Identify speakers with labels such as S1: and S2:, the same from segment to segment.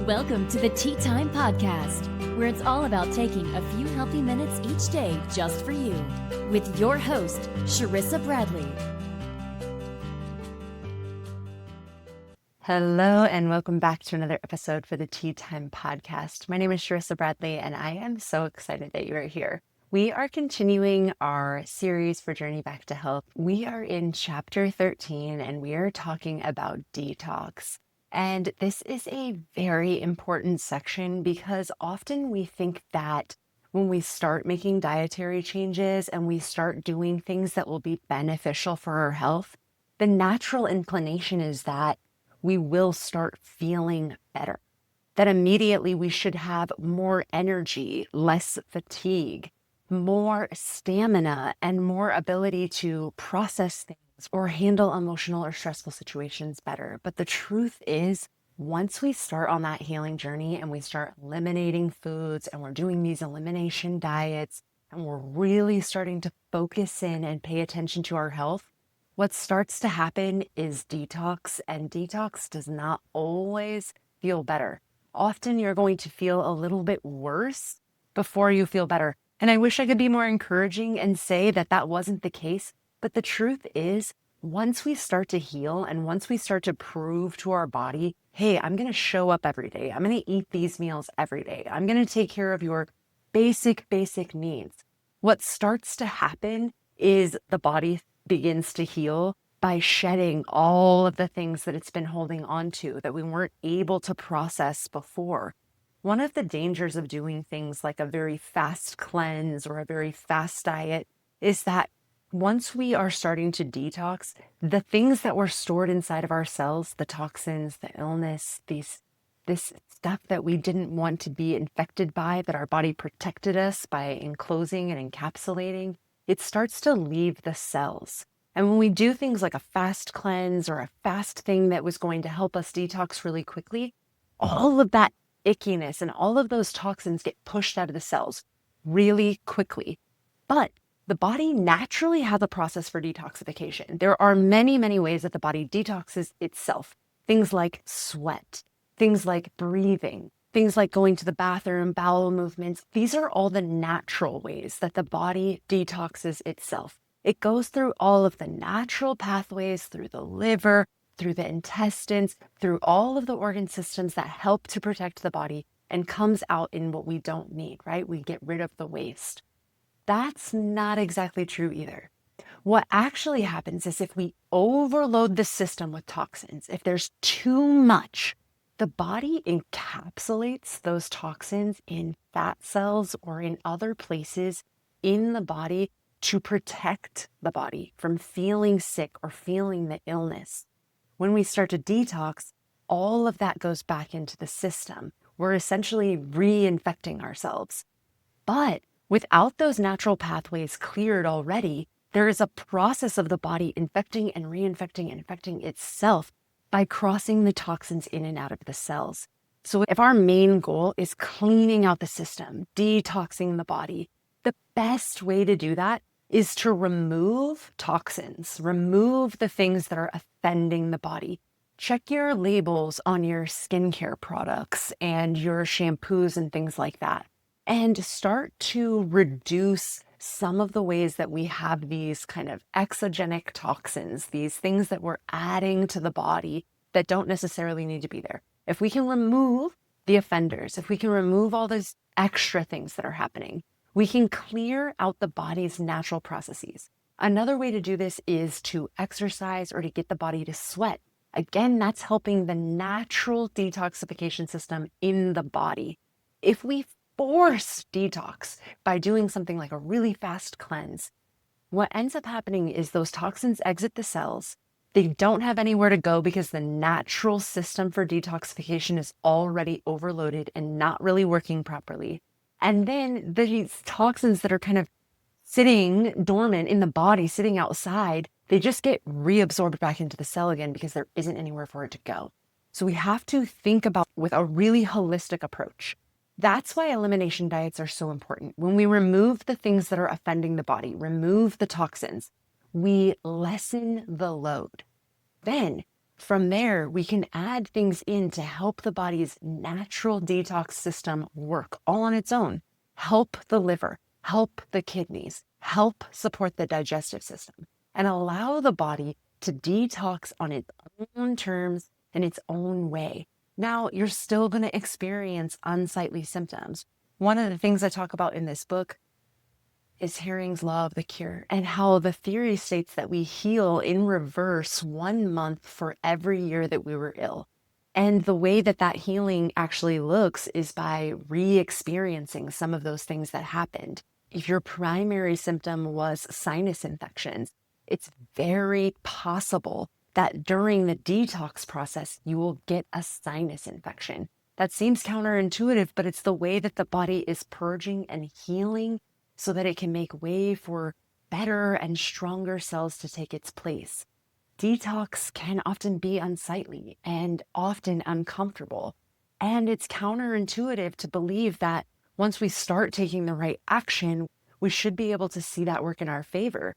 S1: Welcome to the Tea Time Podcast, where it's all about taking a few healthy minutes each day just for you, with your host, Sharissa Bradley.
S2: Hello, and welcome back to another episode for the Tea Time Podcast. My name is Sharissa Bradley, and I am so excited that you are here. We are continuing our series for Journey Back to Health. We are in chapter 13, and we are talking about detox. And this is a very important section because often we think that when we start making dietary changes and we start doing things that will be beneficial for our health, the natural inclination is that we will start feeling better, that immediately we should have more energy, less fatigue, more stamina, and more ability to process things or handle emotional or stressful situations better. But the truth is, once we start on that healing journey and we start eliminating foods and we're doing these elimination diets and we're really starting to focus in and pay attention to our health, what starts to happen is detox, and detox does not always feel better. Often you're going to feel a little bit worse before you feel better. And I wish I could be more encouraging and say that that wasn't the case. But the truth is, once we start to heal and once we start to prove to our body, hey, I'm going to show up every day. I'm going to eat these meals every day. I'm going to take care of your basic needs. What starts to happen is the body begins to heal by shedding all of the things that it's been holding on to that we weren't able to process before. One of the dangers of doing things like a very fast cleanse or a very fast diet is that once we are starting to detox, the things that were stored inside of our cells, the toxins, the illness, this stuff that we didn't want to be infected by, that our body protected us by enclosing and encapsulating, it starts to leave the cells. And when we do things like a fast cleanse or a fast thing that was going to help us detox really quickly, all of that ickiness and all of those toxins get pushed out of the cells really quickly. But the body naturally has a process for detoxification. There are many ways that the body detoxes itself. Things like sweat, things like breathing, things like going to the bathroom, bowel movements. These are all the natural ways that the body detoxes itself. It goes through all of the natural pathways, through the liver, through the intestines, through all of the organ systems that help to protect the body, and comes out in what we don't need, right? We get rid of the waste. That's not exactly true either. What actually happens is if we overload the system with toxins, if there's too much, the body encapsulates those toxins in fat cells or in other places in the body to protect the body from feeling sick or feeling the illness. When we start to detox, all of that goes back into the system. We're essentially reinfecting ourselves. But without those natural pathways cleared already, there is a process of the body infecting and reinfecting and infecting itself by crossing the toxins in and out of the cells. So if our main goal is cleaning out the system, detoxing the body, the best way to do that is to remove toxins, remove the things that are offending the body. Check your labels on your skincare products and your shampoos and things like that, and start to reduce some of the ways that we have these kind of exogenic toxins, these things that we're adding to the body that don't necessarily need to be there. If we can remove the offenders, if we can remove all those extra things that are happening, we can clear out the body's natural processes. Another way to do this is to exercise or to get the body to sweat. Again, that's helping the natural detoxification system in the body. If we force detox by doing something like a really fast cleanse, what ends up happening is those toxins exit the cells. They don't have anywhere to go because the natural system for detoxification is already overloaded and not really working properly. And then these toxins that are kind of sitting dormant in the body, sitting outside, they just get reabsorbed back into the cell again because there isn't anywhere for it to go. So we have to think about with a really holistic approach. That's why elimination diets are so important. When we remove the things that are offending the body, remove the toxins, we lessen the load. Then From there, we can add things in to help the body's natural detox system work all on its own, help the liver, help the kidneys, help support the digestive system, and allow the body to detox on its own terms in its own way. Now, you're still going to experience unsightly symptoms. One of the things I talk about in this book is Herring's Law of the Cure, and how the theory states that we heal in reverse 1 month for every year that we were ill. And the way that that healing actually looks is by re-experiencing some of those things that happened. If your primary symptom was sinus infections, it's very possible that during the detox process, you will get a sinus infection. That seems counterintuitive, but it's the way that the body is purging and healing so that it can make way for better and stronger cells to take its place. Detox can often be unsightly and often uncomfortable. And it's counterintuitive to believe that once we start taking the right action, we should be able to see that work in our favor.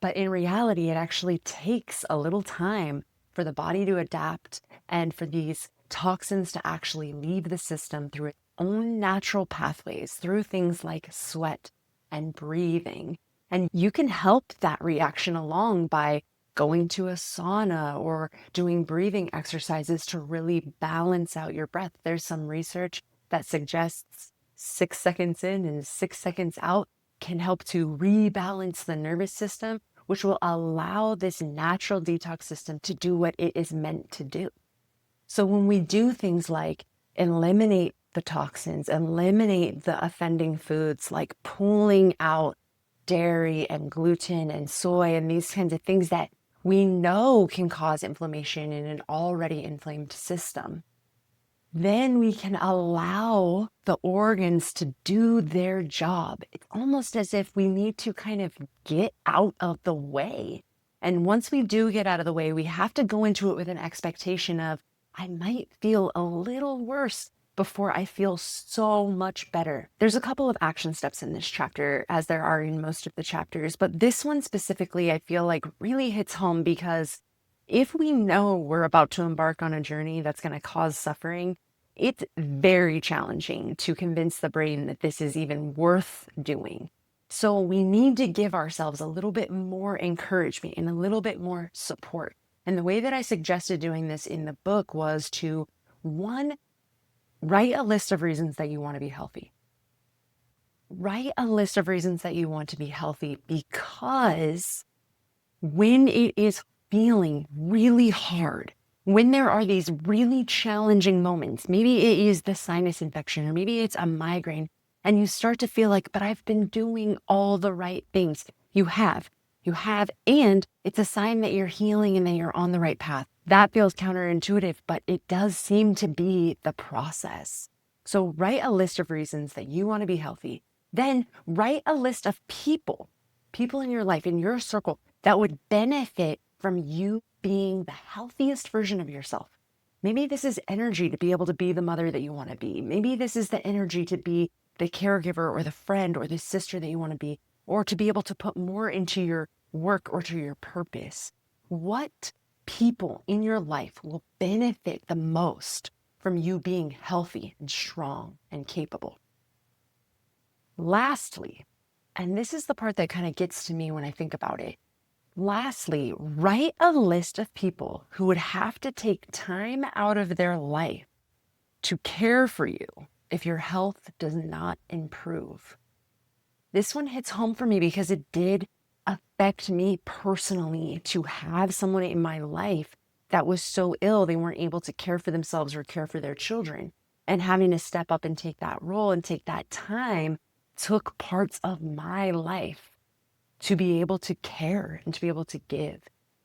S2: But in reality, it actually takes a little time for the body to adapt and for these toxins to actually leave the system through its own natural pathways, through things like sweat and breathing. And you can help that reaction along by going to a sauna or doing breathing exercises to really balance out your breath. There's some research that suggests 6 seconds in and 6 seconds out can help to rebalance the nervous system, which will allow this natural detox system to do what it is meant to do. So when we do things like eliminate the toxins, eliminate the offending foods, like pulling out dairy and gluten and soy and these kinds of things that we know can cause inflammation in an already inflamed system, then we can allow the organs to do their job. It's almost as if we need to kind of get out of the way. And once we do get out of the way, we have to go into it with an expectation of, I might feel a little worse before I feel so much better. There's a couple of action steps in this chapter, as there are in most of the chapters, but this one specifically, I feel like really hits home because if we know we're about to embark on a journey that's going to cause suffering, it's very challenging to convince the brain that this is even worth doing. So we need to give ourselves a little bit more encouragement and a little bit more support. And the way that I suggested doing this in the book was to, one, write a list of reasons that you want to be healthy. Write a list of reasons that you want to be healthy, because when it is feeling really hard, when there are these really challenging moments, maybe it is the sinus infection or maybe it's a migraine, and you start to feel like, but I've been doing all the right things. You have, and it's a sign that you're healing and that you're on the right path. That feels counterintuitive, but it does seem to be the process. So write a list of reasons that you want to be healthy. Then write a list of people in your life, in your circle, that would benefit from you being the healthiest version of yourself. Maybe this is energy to be able to be the mother that you want to be. Maybe this is the energy to be the caregiver or the friend or the sister that you want to be, or to be able to put more into your work or to your purpose. What people in your life will benefit the most from you being healthy and strong and capable? Lastly, and this is the part that kind of gets to me when I think about it. Lastly, write a list of people who would have to take time out of their life to care for you if your health does not improve. This one hits home for me because it did affect me personally to have someone in my life that was so ill they weren't able to care for themselves or care for their children. And having to step up and take that role and take that time took parts of my life to be able to care and to be able to give.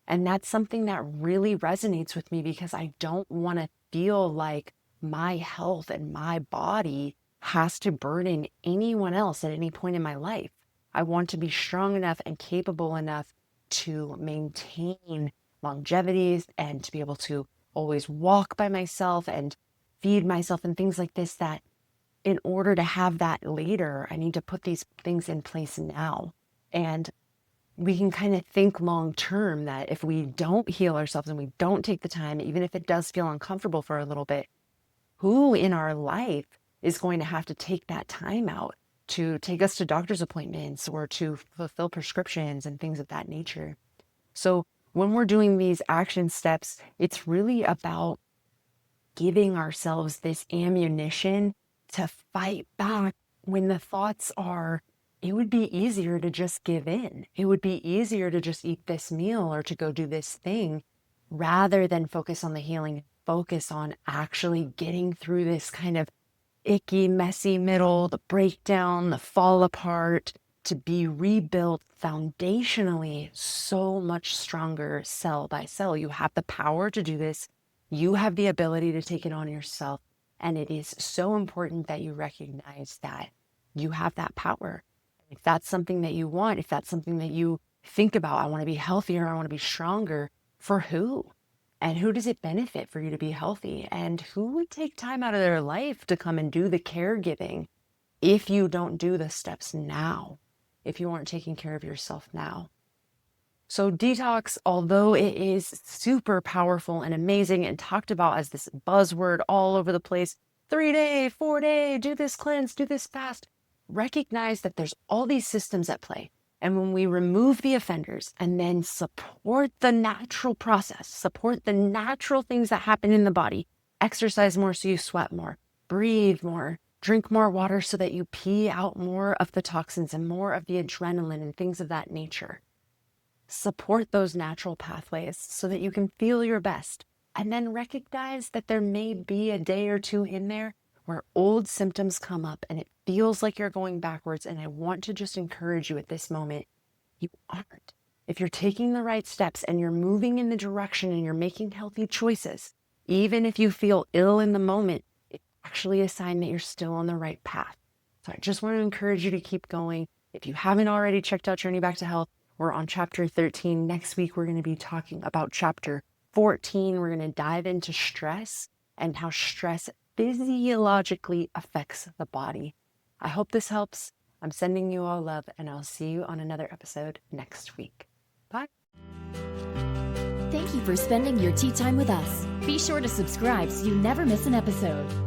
S2: And that's something that really resonates with me because I don't want to feel like my health and my body has to burden anyone else at any point in my life. I want to be strong enough and capable enough to maintain longevity and to be able to always walk by myself and feed myself and things like this, that in order to have that later, I need to put these things in place now. And we can kind of think long term that if we don't heal ourselves and we don't take the time, even if it does feel uncomfortable for a little bit, who in our life is going to have to take that time out to take us to doctor's appointments or to fulfill prescriptions and things of that nature? So when we're doing these action steps, it's really about giving ourselves this ammunition to fight back when the thoughts are, it would be easier to just give in. It would be easier to just eat this meal or to go do this thing rather than focus on the healing, focus on actually getting through this kind of icky, messy middle, the breakdown, the fall apart, to be rebuilt foundationally so much stronger cell by cell. You have the power to do this. You have the ability to take it on yourself. And it is so important that you recognize that you have that power. If that's something that you want, if that's something that you think about, I want to be healthier, I want to be stronger, for who? And who does it benefit for you to be healthy? And who would take time out of their life to come and do the caregiving if you don't do the steps now, if you aren't taking care of yourself now? So detox, although it is super powerful and amazing and talked about as this buzzword all over the place, 3-day, 4-day, do this cleanse, do this fast, recognize that there's all these systems at play. And when we remove the offenders and then support the natural process, support the natural things that happen in the body, exercise more so you sweat more, breathe more, drink more water so that you pee out more of the toxins and more of the adrenaline and things of that nature. Support those natural pathways so that you can feel your best. And then recognize that there may be a day or two in there where old symptoms come up and it feels like you're going backwards. And I want to just encourage you at this moment, you aren't. If you're taking the right steps and you're moving in the direction and you're making healthy choices, even if you feel ill in the moment, it's actually a sign that you're still on the right path. So I just want to encourage you to keep going. If you haven't already checked out Journey Back to Health, we're on chapter 13. Next week, we're going to be talking about chapter 14. We're going to dive into stress and how stress physiologically affects the body. I hope this helps. I'm sending you all love, and I'll see you on another episode next week. Bye.
S1: Thank you for spending your tea time with us. Be sure to subscribe so you never miss an episode.